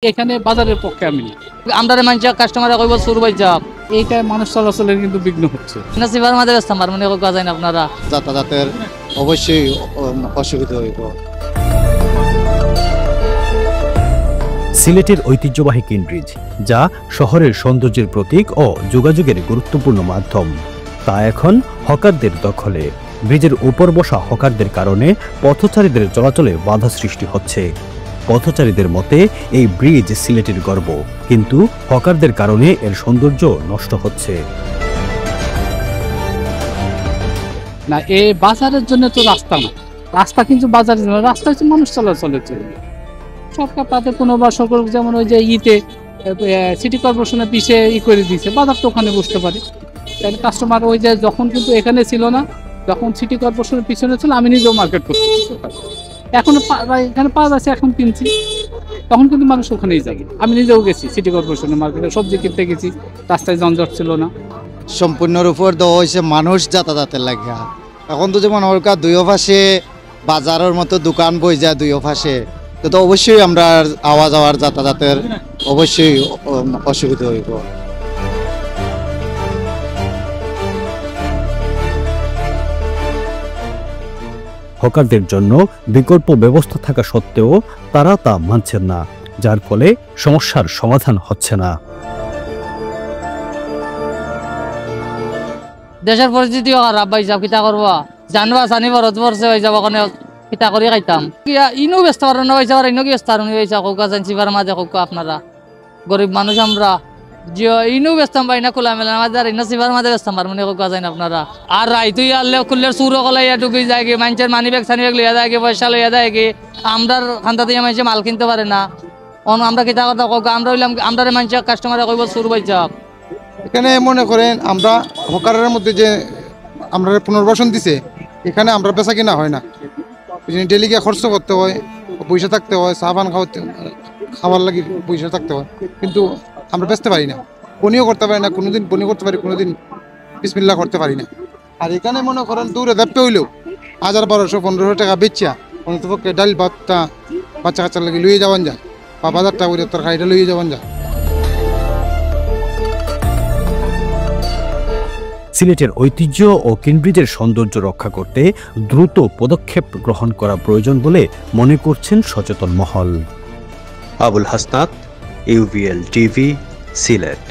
এখানে বাজারের পক্ষে আমি আমরা মানুষ কাস্টমার কইব সুরবাই যাব এইটা মানুষ চলাচলের কিন্তু বিঘ্ন হচ্ছে নাসিবার মাঝে কাস্টমার মানে কই যায় না আপনারা যাতায়াতের অবশ্যই অসুবিধা হইব। সিলেটের ঐতিহ্যবাহী কেন্দ্রিজ, যা শহরের সৌন্দর্যের প্রতীক ও যোগাযোগের গুরুত্বপূর্ণ মাধ্যম, তা এখন হকারদের দখলে। ব্রিজের উপর বসা হকারদের কারণে পথচারীদের চলাচলে বাধা সৃষ্টি হচ্ছে। পথচারীদের মতে এই ব্রিজ সিলেটের গর্ব, কিন্তু হকারদের কারণে এর সৌন্দর্য নষ্ট হচ্ছে। না, এই বাজারের জন্য তো রাস্তা না, রাস্তা কিন্তু বাজারের জন্য, রাস্তা হচ্ছে মানুষ চলাচলের জন্য। সরকার তাদের পুনর্বাসন করুক, যেমন ওই যে সিটি কর্পোরেশনের পিছিয়ে করে দিয়েছে, বাজার তো ওখানে বসতে পারে। কাস্টমার ওই যে যখন কিন্তু এখানে ছিল না, যখন সিটি কর্পোরেশনের পিছনে ছিল, আমি নিজেও মার্কেট করতে এখন এখানে পাওয়া যাচ্ছে, এখন কিনছি, তখন কিন্তু মানুষ ওখানেই যাবে। আমি নিজেও গেছি সিটি কর্পোরেশনের মার্কেটে, সবজি কিনতে গেছি, রাস্তায় যানজট ছিল না। সম্পূর্ণর উপর দেওয়া হয়েছে মানুষ যাতায়াতের লাগে। এখন তো যেমন ওর দুই পাশে বাজারের মতো দোকান বই যায়, দুই পাশে তো অবশ্যই আমরা আওয়া যাওয়ার যাতায়াতের অবশ্যই অসুবিধা হইব। হকারদের জন্য বিকল্প ব্যবস্থা থাকা সত্ত্বেও তারা তা মানছেন না, যার ফলে সমস্যার সমাধান হচ্ছে না। দেশের পরিস্থিতি খারাপ ভাই যাব, কিতা করবা জানবা জানি বরত পড়ছে হয়ে যাব, ওখানে কিতা করে খাইতাম। ইনো ব্যস্ত পারেন না পয়সা, ইনো কি ব্যস্ত পারেন পয়সা কৌকা জানছিবার মাঝে কৌকা আপনারা গরিব মানুষ আমরা ইনো ব্যস্ত পাই না, খোলা মেলা মাঝে ইনো সিবার মাঝে ব্যস্ত পার মানে কৌকা যায় না আপনারা। আর রাইতুই আনলে খুললে চুর কলাইয়া ঢুকি যায় গে, মানুষের মানি ব্যাগ সানি ব্যাগ লইয়া যায় গে, পয়সা লইয়া যায় গে, আমরা খান্তা দিয়ে মানুষে মাল কিনতে পারে না। আমরা কিতা কথা কৌকা, আমরা হইলাম আমরা মানুষের কাস্টমারে কইব চুর বাই যাব। এখানে মনে করেন আমরা হকারের মধ্যে যে আমরা পুনর্বাসন দিছে, এখানে আমরা বেচা কিনা হয় না, ডেলি গিয়ে খরচ করতে হয়, পয়সা থাকতে হয়, সাবান খাবার লাগে পয়সা থাকতে হয়, কিন্তু আমরা বেচতে পারি না, পনিও করতে পারি না, কোনোদিন পনি করতে পারি, কোনোদিন বিসমিল্লাহ করতে পারি না। আর এখানে মনে করেন দূরে দেখতে হইলেও 1000-1200-1500 টাকা বেচা অন্তপক্ষে ডাল ভাতটা বাচ্চা কাচ্চার লাগে লইয়ে যাওয়ান যায়, বা বাজারটা করে তরকারিটা লইয়ে যাওয়ান যায়। সিলেটের ঐতিহ্য ও কেন্দ্রিজের সৌন্দর্য রক্ষা করতে দ্রুত পদক্ষেপ গ্রহণ করা প্রয়োজন বলে মনে করছেন সচেতন মহল। Abul Hasnat, UVL TV, Sylhet.